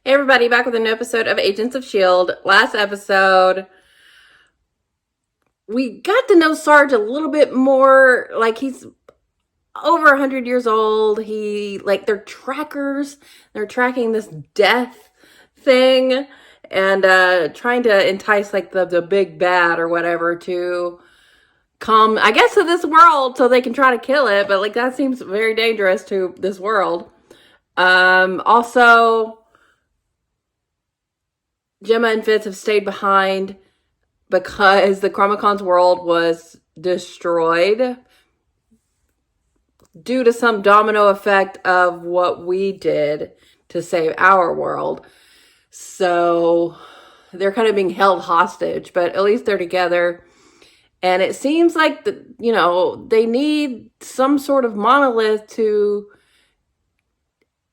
Hey everybody, back with a new episode of Agents of S.H.I.E.L.D. Last episode, we got to know Sarge a little bit more. Like, he's over 100 years old. They're trackers. They're tracking this death thing and trying to entice, like, the big bad or whatever to come, I guess, to this world so they can try to kill it. But, like, that seems very dangerous to this world. Also, Gemma and Fitz have stayed behind because the Chromacon's world was destroyed due to some domino effect of what we did to save our world. So they're kind of being held hostage, but at least they're together. And it seems like, they need some sort of monolith to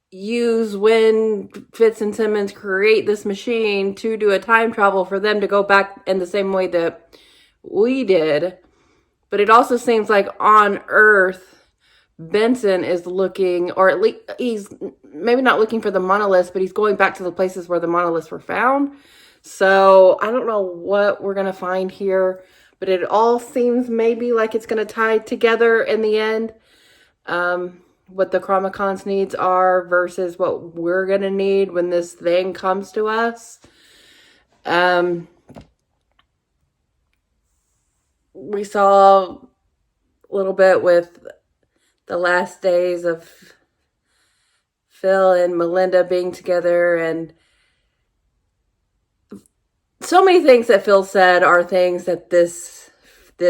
use when Fitz and Simmons create this machine to do a time travel for them to go back in the same way that we did. But it also seems like on Earth, Benson is looking, or at least he's maybe not looking for the monoliths, but he's going back to the places where the monoliths were found. So I don't know what we're going to find here, but it all seems maybe like it's going to tie together in the end. What the Chromacon's needs are versus what we're going to need when this thing comes to us. We saw a little bit with the last days of Phil and Melinda being together, and so many things that Phil said are things that this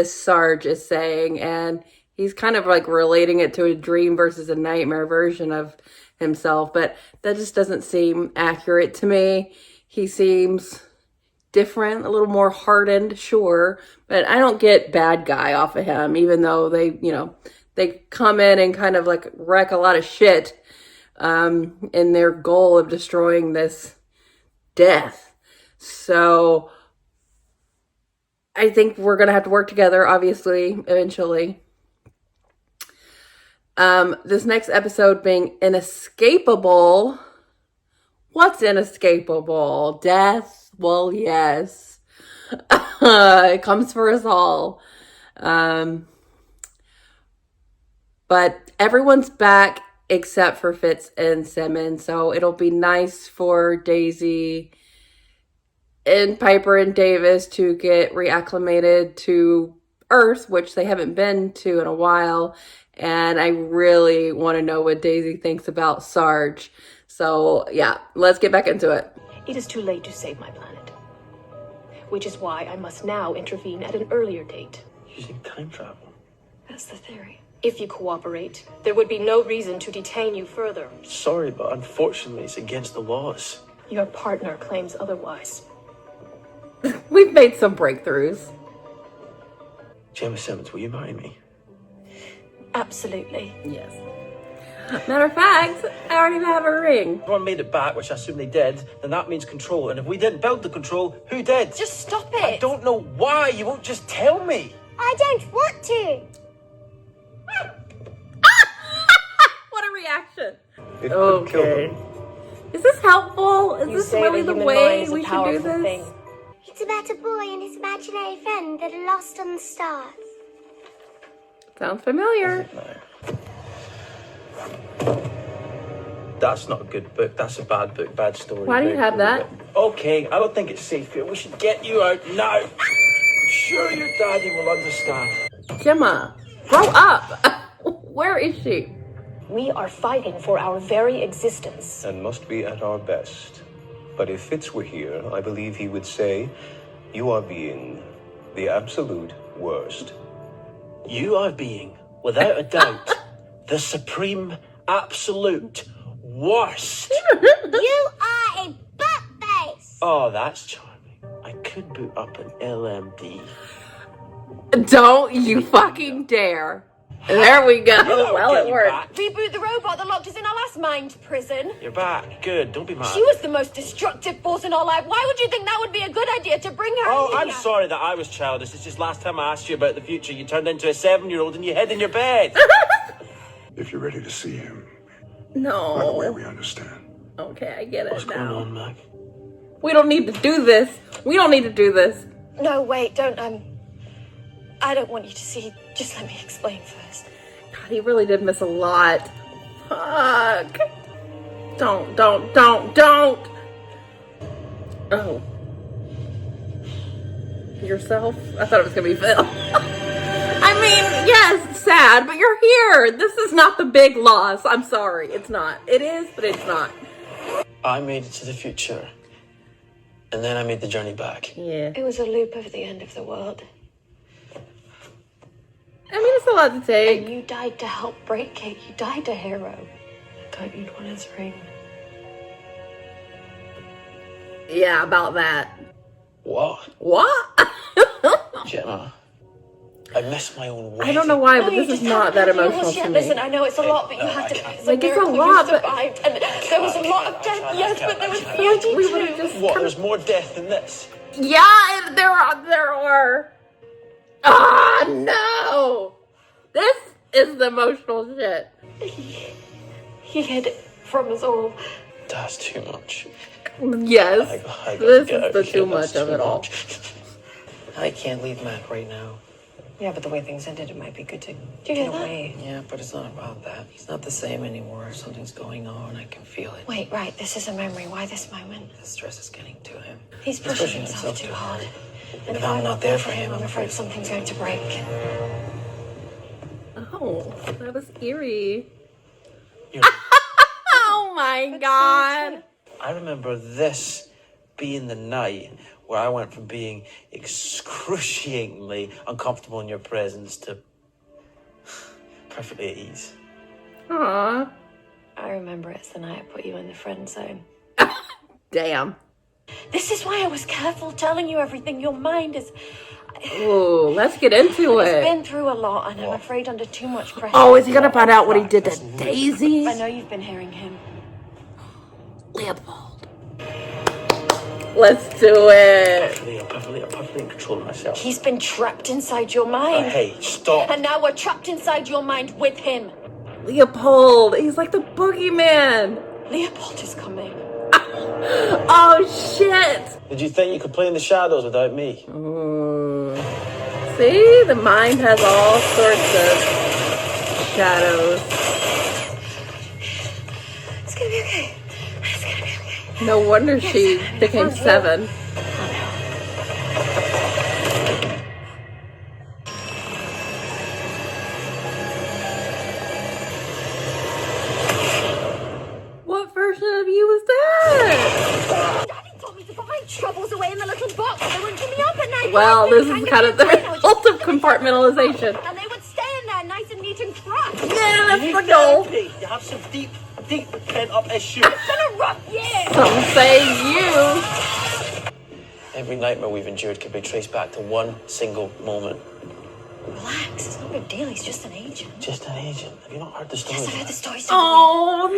Sarge is saying, and he's kind of like relating it to a dream versus a nightmare version of himself, but that just doesn't seem accurate to me. He seems different, a little more hardened, sure, but I don't get bad guy off of him, even though they come in and kind of like wreck a lot of shit in their goal of destroying this death. So I think we're going to have to work together, obviously, eventually. This next episode being Inescapable. What's inescapable? Death? Well, yes. It comes for us all. But everyone's back except for Fitz and Simmons. So it'll be nice for Daisy and Piper and Davis to get reacclimated to Earth, which they haven't been to in a while. And I really want to know what Daisy thinks about Sarge. So, yeah, let's get back into it. It is too late to save my planet. Which is why I must now intervene at an earlier date. Using time travel? That's the theory. If you cooperate, there would be no reason to detain you further. Sorry, but unfortunately it's against the laws. Your partner claims otherwise. We've made some breakthroughs. Gemma Simmons, will you marry me? Absolutely. Yes. Matter of fact, I already have a ring. If one made it back, which I assume they did, then that means control. And if we didn't build the control, who did? Just stop it. I don't know why. You won't just tell me. I don't want to. What a reaction. It would kill Okay. them. Is this helpful? Is You this say really the the human way mind is a we should do powerful this? thing. It's about a boy and his imaginary friend that are lost on the stars. Sounds familiar. That's not a good book. That's a bad book. Bad story. Why do you Very have cool that? book. Okay, I don't think it's safe here. We should get you out now. I'm sure your daddy will understand. Gemma, grow up. Where is she? We are fighting for our very existence. And must be at our best. But if Fitz were here, I believe he would say, you are being the absolute worst. You are being, without a doubt, the supreme, absolute worst. You are a butt-face! Oh, that's charming. I could boot up an LMD. Don't you fucking dare. There we go. That'll Well, get it you worked. back. Reboot the robot that locked us in our last mind prison. You're back. Good. Don't be mad. She was the most destructive force in our life. Why would you think that would be a good idea to bring her Oh, in I'm here? sorry that I was childish. It's just last time I asked you about the future, you turned into a 7-year-old and you hid in your bed. If you're ready to see him, by the way, No. we understand. Okay, I get it What's going now. on, Mac? We don't need to do this. We don't need to do this. No, wait, don't, I don't want you to see. Just let me explain first. God, he really did miss a lot. Fuck. Don't. Oh. Yourself? I thought it was gonna be Phil. I mean, yes, sad, but you're here. This is not the big loss. I'm sorry. It's not. It is, but it's not. I made it to the future. And then I made the journey back. Yeah. It was a loop of the end of the world. I mean, it's a lot to take. And you died to help break it. You died a hero. I thought you'd want his ring. Yeah, about that. What? What? Jenna, I missed my own way. I don't know why, but No, this you is just not haven't that had yours emotional yet. to me. Listen, I know it's a lot, but you have to. It's Like, it's a miracle you lot, but- survived, and there was a lot of death, yes, but there was beauty We would've too. just- What? There's more death than this. Yeah, there are. Ah, no! This is the emotional shit. He hid it from us all. That's too much. Yes, I gotta this get is out the of here. too That's much of too it all. much. I can't leave Mac right now. Yeah, but the way things ended, it might be good to Do you hear get that? away. Yeah, but it's not about that. He's not the same anymore. Something's going on. I can feel it. Wait, right, this is a memory. Why this moment? The stress is getting to him. He's pushing himself too hard. And if I'm not there for him, I'm afraid something's going to break. Oh, that was eerie. You're- Oh my god. I remember this being the night where I went from being excruciatingly uncomfortable in your presence to perfectly at ease. Aw. I remember it's the night I put you in the friend zone. Damn. This is why I was careful telling you everything. Your mind is. Ooh, let's get into It's it. been through a lot, and I'm afraid under too much pressure. Oh, is he gonna find out what he did to Daisy? I know you've been hearing him. Leopold. Let's do it. I'm perfectly in control of myself. He's been trapped inside your mind. Hey, stop. And now we're trapped inside your mind with him. Leopold. He's like the boogeyman. Leopold is coming. Oh, shit. Did you think you could play in the shadows without me? See? The mind has all sorts of shadows. It's gonna be okay. It's gonna be okay. No wonder she became 7. What version of you was that? Daddy told me to put my troubles away in the little box. They wouldn't keep me up at night. Well, this is kind of the result of compartmentalization. And they would stay in there nice and neat and crushed. Yeah, that's the goal. You have some deep pent up issues. It's been a rough year. Some say you. Every nightmare we've endured can be traced back to one single moment. Relax, it's no big deal. He's just an agent. Just an agent. Have you not heard the story? Yes, I've heard the story. Oh no!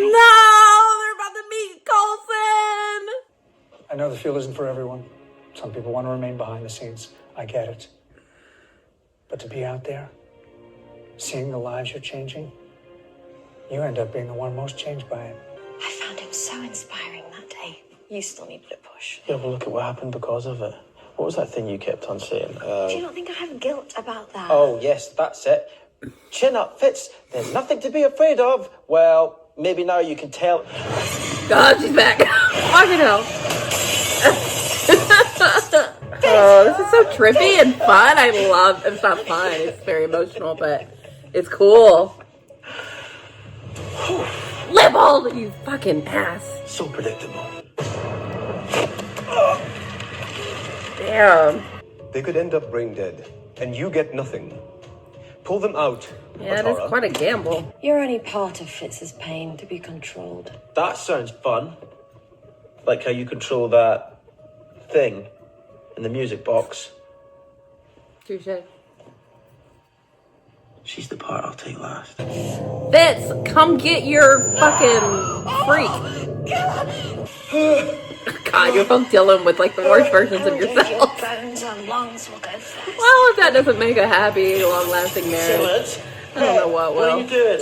They're about to meet Coulson. I know the field isn't for everyone. Some people want to remain behind the scenes. I get it. But to be out there, seeing the lives you're changing, you end up being the one most changed by it. I found him so inspiring that day. You still needed a push. Yeah, but look at what happened because of it. What was that thing you kept on saying? Do you not think I have guilt about that? Oh, yes, that's it. Chin up, Fitz. There's nothing to be afraid of. Well, maybe now you can tell. God, she's back. Fucking hell. Oh, this is so trippy and fun. I love. It's not fun. It's very emotional, but it's cool. Leopold, you fucking ass. So predictable. Damn. They could end up brain dead, and you get nothing. Pull them out. Yeah, it is Atara. quite a gamble. You're only part of Fitz's pain to be controlled. That sounds fun. Like how you control that thing in the music box. Touche. She's the part I'll take last. Fitz, come get your fucking freak. God, you're both dealing with like the worst versions of yourself. Bones and lungs will go first. Well, if that doesn't make a happy, long-lasting marriage, Simmons, I don't know what what are will. you doing?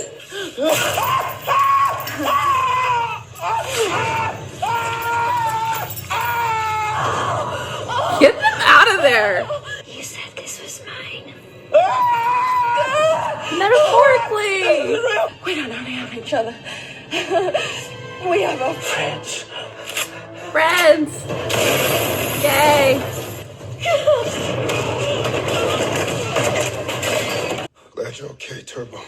Get them out of there. You said this was mine. Metaphorically. We don't only have each other. We have our friends. Friends. Yay. Glad you're okay, Turbo.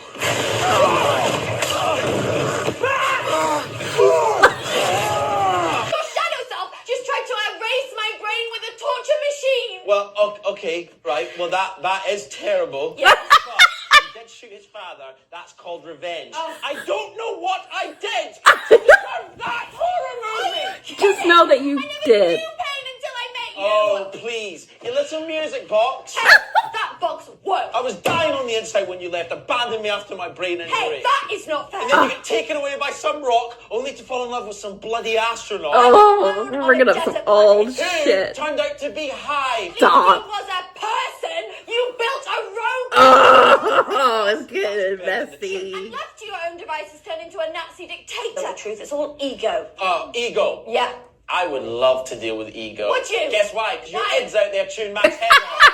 Shadow self just tried to erase my brain with a torture machine. Well, okay, right. Well, that is terrible. Yes. But he did shoot his father. That's called revenge. I don't know what I did to deserve that horror movie. Just know that you did. Pain until I met you. Oh, please. A little music box. Hey, that box worked. I was dying on the inside when you left, abandoned me after my brain injury. Hey, that is not fair. And then you get taken away by some rock, only to fall in love with some bloody astronaut. Oh, we're bringing up some old Who shit. turned out to be high. Stop. You was a person. You built a robot. Oh, it's getting And messy. left to your own devices turned into a Nazi dictator. The truth, it's all ego. Oh, ego. Yeah. I would love to deal with ego. Would you? Guess why? Because your Why? head's out there chewing Matt's head off.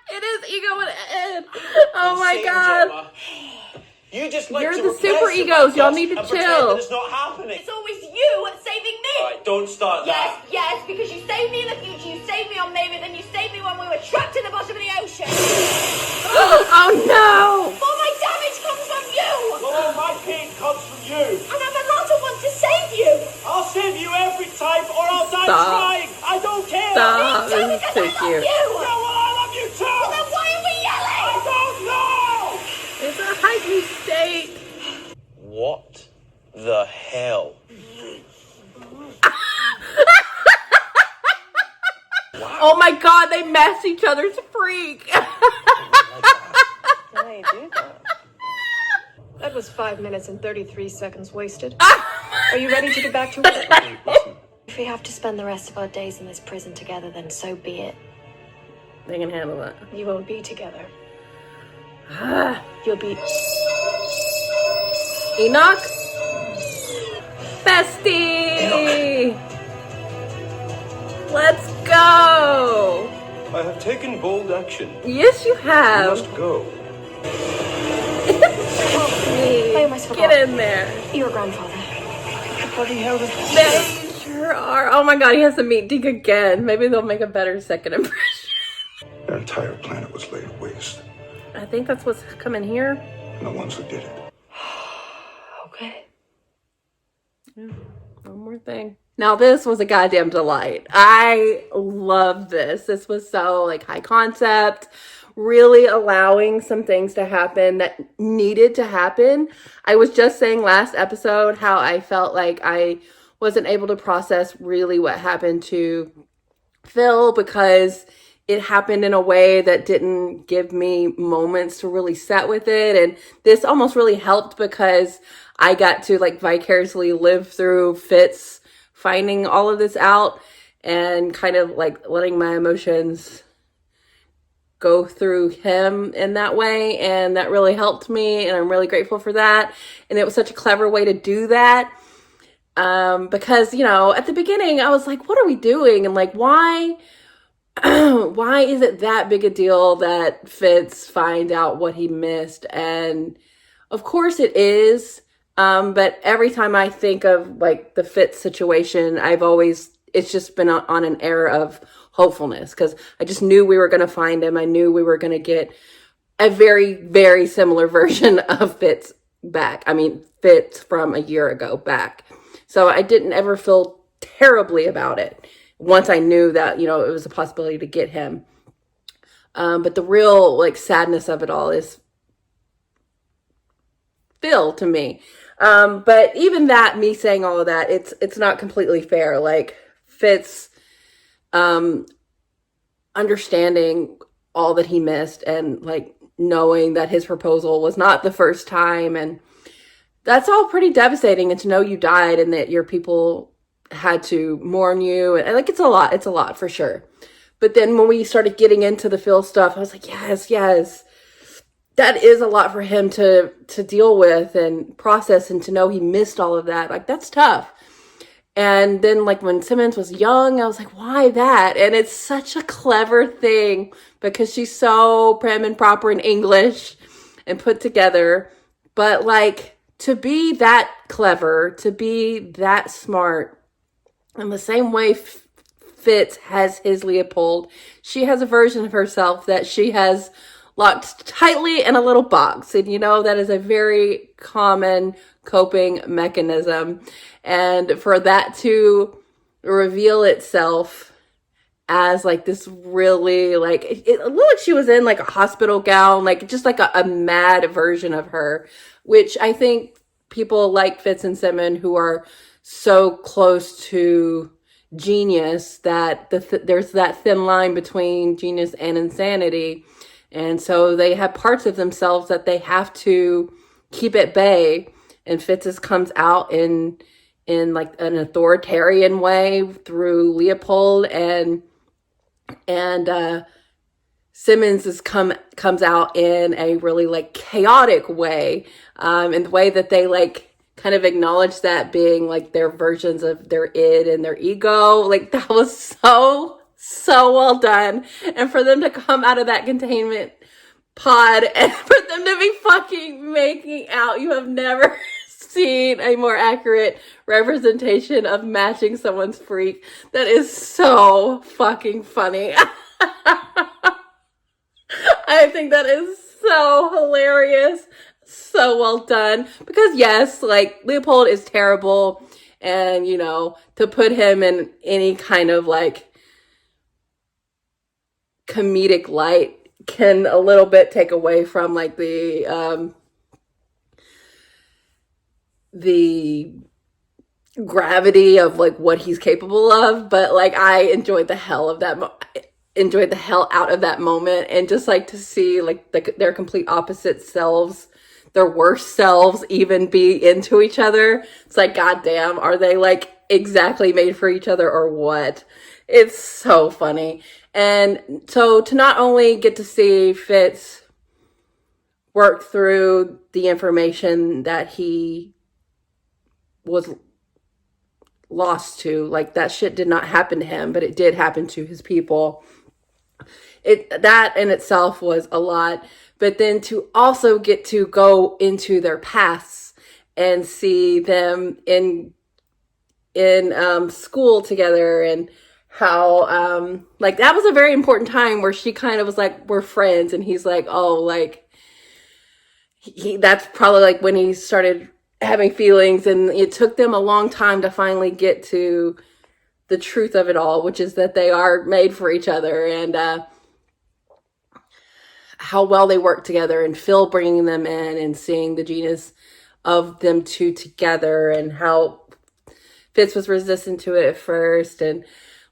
It is ego and Ed. Oh my Insane, god. Gemma. You just like You're to the repress super your egos. Y'all thoughts need to and pretend chill. that it's not happening. It's always you saving me. Alright, don't start that. Yes, because you saved me in the future, you saved me on Maybe, then you saved me when we were trapped in the bottom of the ocean. Oh no. All my damage comes from you. Well, my pain comes from you. And I'm allowed to want to save you. I'll save you every time or I'll die Stop. trying. I don't care. Stop. Me too, This is because so I love cute. you. Yeah, well, I love you too. Well, then why are we yelling? I don't know. It's a heightened state. What the hell? Oh my god, they mess each other's freak. Why do that? That was 5 minutes and 33 seconds wasted. Are you ready to get back to work? If we have to spend the rest of our days in this prison together, then so be it. They can handle that. You won't be together. You'll be... Enoch? Bestie! Let's go! I have taken bold action. Yes, you You have. must go. I almost forgot. Get in there. Your grandfather. Bloody hell, They sure are. Oh my god, he has to meet Deke again. Maybe they'll make a better second impression. Their entire planet was laid waste, I think that's what's coming here. and the ones who did it. Okay. One more thing. Now this was a goddamn delight. I love this. This was so like high concept, really allowing some things to happen that needed to happen. I was just saying last episode how I felt like I wasn't able to process really what happened to Phil because it happened in a way that didn't give me moments to really set with it. And this almost really helped because I got to like vicariously live through Fitz finding all of this out and kind of like letting my emotions go through him in that way. And that really helped me. And I'm really grateful for that. And it was such a clever way to do that. Because, you know, at the beginning I was like, what are we doing? And like, why is it that big a deal that Fitz find out what he missed? And of course it is. But every time I think of like the Fitz situation, it's just been on an air of hopefulness because I just knew we were going to find him. I knew we were going to get a very, very similar version of Fitz back. I mean, Fitz from a year ago back. So I didn't ever feel terribly about it once I knew that, you know, it was a possibility to get him. But the real like sadness of it all is Phil to me. But even that, me saying all of that, it's not completely fair. Like Fitz, understanding all that he missed and like knowing that his proposal was not the first time. And that's all pretty devastating. And to know you died and that your people had to mourn you. And like, it's a lot for sure. But then when we started getting into the Phil stuff, I was like, yes. that is a lot for him to deal with and process, and to know he missed all of that. Like, that's tough. And then, like, when Simmons was young, I was like, why that? And it's such a clever thing because she's so prim and proper in English and put together. But, like, to be that clever, to be that smart, in the same way Fitz has his Leopold, she has a version of herself that she has locked tightly in a little box. And, you know, that is a very common coping mechanism. And for that to reveal itself as like this really, like, it looked like she was in like a hospital gown, like just like a mad version of her, which I think people like Fitz and Simmons, who are so close to genius, that there's that thin line between genius and insanity. And so they have parts of themselves that they have to keep at bay. And Fitz's comes out in like an authoritarian way through Leopold, and Simmons comes out in a really like chaotic way, in the way that they like kind of acknowledge that being like their versions of their id and their ego. Like, that was so well done. And for them to come out of that containment pod and for them to be fucking making out, you have never seen a more accurate representation of matching someone's freak. That is so fucking funny. I think that is so hilarious. So well done. Because yes, like, Leopold is terrible, and, you know, to put him in any kind of like comedic light can a little bit take away from like the gravity of like what he's capable of. But like, I enjoyed the hell out of that moment, and just like to see like their complete opposite selves, their worst selves, even be into each other. It's like, goddamn, are they like exactly made for each other or what? It's so funny. And so to not only get to see Fitz work through the information that he was lost to, like, that shit did not happen to him, but it did happen to his people. That in itself was a lot. But then to also get to go into their pasts and see them in school together, and how like, that was a very important time where she kind of was like, we're friends, and he's like, oh, like, that's probably like when he started having feelings. And it took them a long time to finally get to the truth of it all, which is that they are made for each other, and how well they work together, and Phil bringing them in and seeing the genius of them two together, and how Fitz was resistant to it at first. And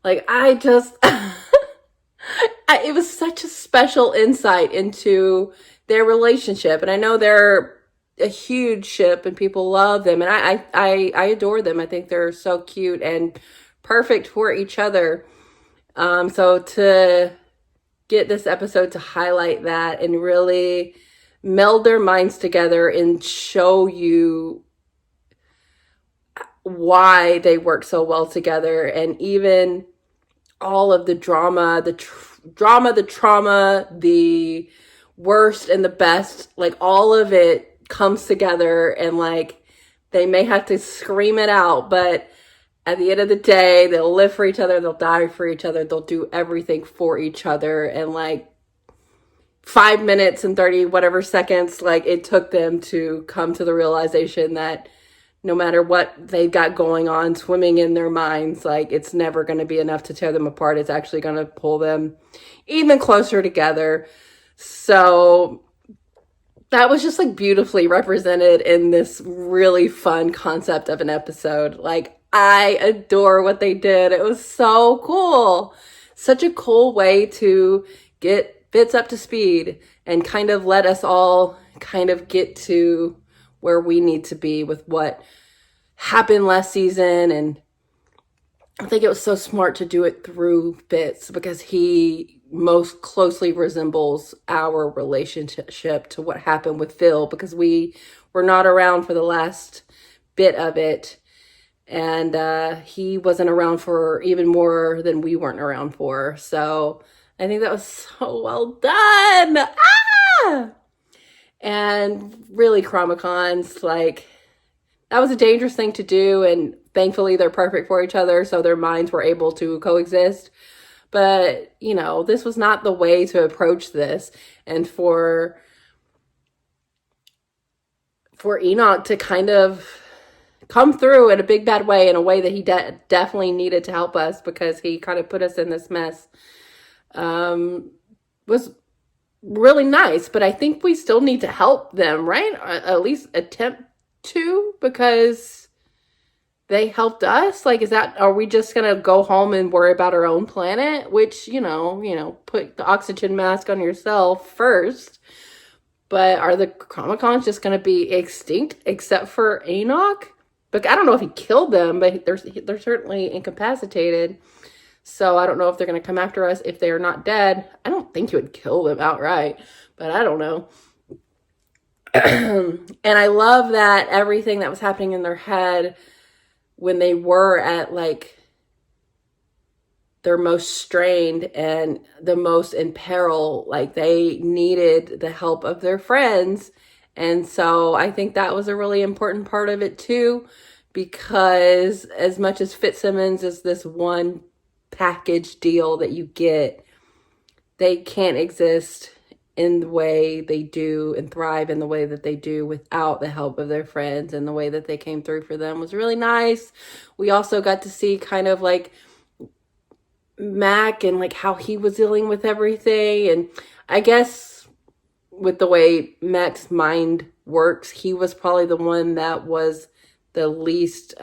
like, I just, it was such a special insight into their relationship. And I know they're a huge ship and people love them, and I adore them. I think they're so cute and perfect for each other. So to get this episode to highlight that and really meld their minds together and show you why they work so well together, and even all of the drama, the trauma, the worst and the best, like, all of it comes together, and like, they may have to scream it out, but at the end of the day, they'll live for each other, they'll die for each other, they'll do everything for each other. And like, 5 minutes and 30 whatever seconds, like, it took them to come to the realization that no matter what they've got going on swimming in their minds, like, it's never going to be enough to tear them apart. It's actually going to pull them even closer together. So that was just like beautifully represented in this really fun concept of an episode. Like, I adore what they did. It was so cool. Such a cool way to get Fitz up to speed and kind of let us all kind of get to where we need to be with what happened last season. And I think it was so smart to do it through Fitz, because he most closely resembles our relationship to what happened with Phil, because we were not around for the last bit of it. And he wasn't around for even more than we weren't around for. So I think that was so well done. Ah! And really, Chromicons, like, that was a dangerous thing to do. And thankfully, they're perfect for each other, so their minds were able to coexist. But, you know, this was not the way to approach this. And for Enoch to kind of come through in a big bad way, in a way that he definitely needed to help us, because he kind of put us in this mess, was really nice. But I think we still need to help them, right? Or at least attempt to, because they helped us. Like, are we just gonna go home and worry about our own planet? Which, you know, put the oxygen mask on yourself first. But are the Chromicons just gonna be extinct except for Enoch? But I don't know if he killed them, but they're certainly incapacitated. So I don't know if they're going to come after us if they are not dead. I don't think he would kill them outright, but I don't know. And I love that everything that was happening in their head when they were at, like, their most strained and the most in peril, like, they needed the help of their friends. And so I think that was a really important part of it too, because as much as Fitzsimmons is this one package deal that you get, they can't exist in the way they do and thrive in the way that they do without the help of their friends. And the way that they came through for them was really nice. We also got to see kind of like Mac and like how he was dealing with everything. And I guess with the way Mac's mind works, he was probably the one that was the least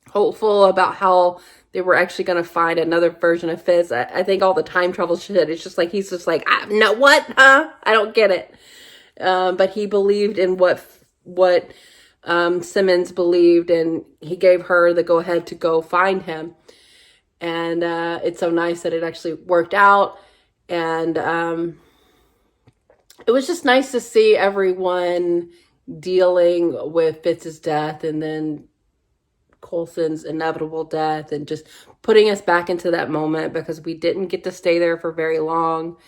hopeful about how they were actually going to find another version of Fitz. I think all the time travel shit, it's just like, he's just like, no, what? Huh? I don't get it. But he believed in what Simmons believed, and he gave her the go-ahead to go find him. And it's so nice that it actually worked out. And it was just nice to see everyone dealing with Fitz's death and then Coulson's inevitable death, and just putting us back into that moment, because we didn't get to stay there for very long.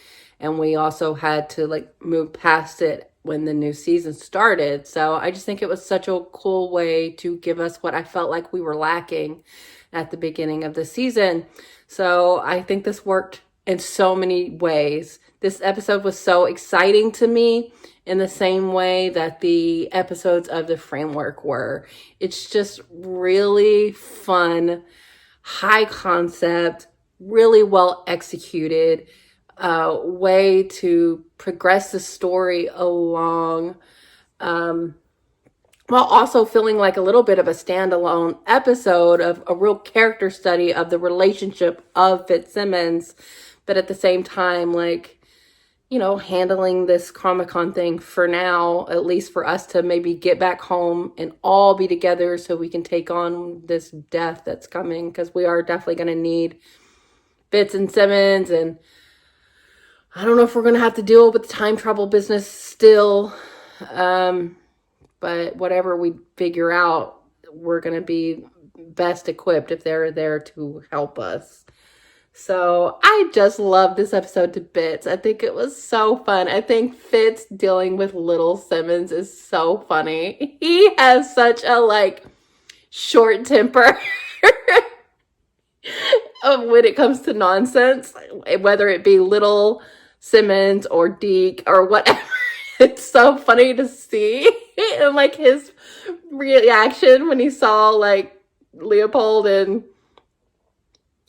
And we also had to like move past it when the new season started. So I just think it was such a cool way to give us what I felt like we were lacking at the beginning of the season. So I think this worked in so many ways. This episode was so exciting to me in the same way that the episodes of the framework were. It's just really fun, high concept, really well executed way to progress the story along, while also feeling like a little bit of a standalone episode of a real character study of the relationship of Fitzsimmons, but at the same time, like, you know, handling this Comic-Con thing for now, at least for us to maybe get back home and all be together so we can take on this death that's coming, because we are definitely going to need Fitz and Simmons. And I don't know if we're going to have to deal with the time travel business still, but whatever we figure out, we're going to be best equipped if they're there to help us. So I just love this episode to bits. I think it was so fun. I think Fitz dealing with little Simmons is so funny. He has such a like short temper when it comes to nonsense, whether it be little Simmons or Deke or whatever. It's so funny to see. And like his reaction when he saw like Leopold and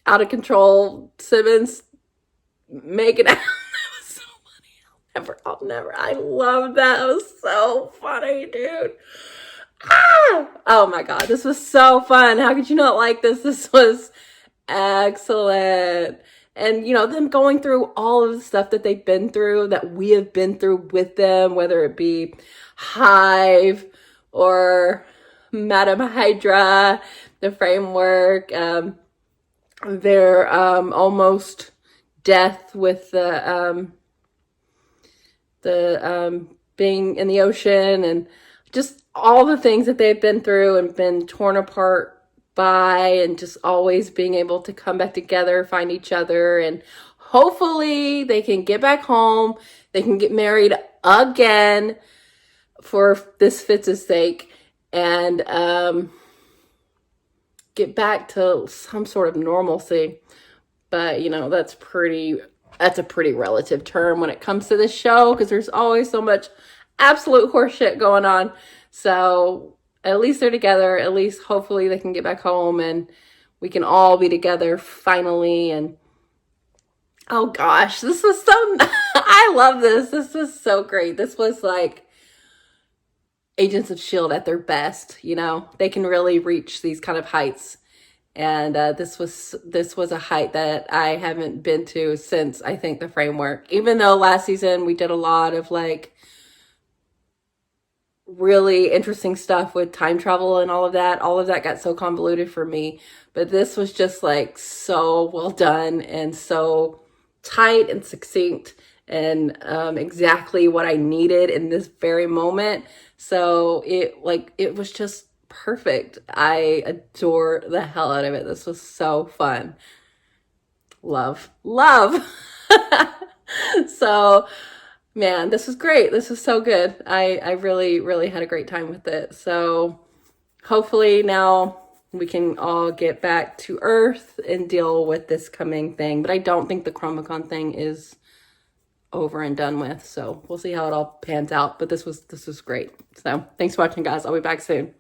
out of control Simmons making out. That was so funny. I'll never. I love that. It was so funny, dude. Oh my God. This was so fun. How could you not like this? This was excellent. And, you know, them going through all of the stuff that they've been through, that we have been through with them, whether it be Hive or Madam Hydra, the framework, their almost death with the being in the ocean, and just all the things that they've been through and been torn apart by, and just always being able to come back together, find each other, and hopefully they can get back home. They can get married again for this Fitz's sake, and get back to some sort of normalcy. But, you know, that's a pretty relative term when it comes to this show, because there's always so much absolute horseshit going on. So at least they're together. At least hopefully they can get back home and we can all be together finally. And oh gosh, this was so, I love this. This was so great. This was like Agents of S.H.I.E.L.D. at their best. You know, they can really reach these kind of heights. And this was a height that I haven't been to since, I think, the Framework. Even though last season we did a lot of like really interesting stuff with time travel and all of that got so convoluted for me. But this was just like so well done and so tight and succinct, and exactly what I needed in this very moment. So it was just perfect. I adore the hell out of it. This was so fun. Love. So, man, this was great. This was so good. I really, really had a great time with it. So hopefully now we can all get back to Earth and deal with this coming thing. But I don't think the Chromicon thing is over and done with. So we'll see how it all pans out. But this was great. So thanks for watching, guys. I'll be back soon.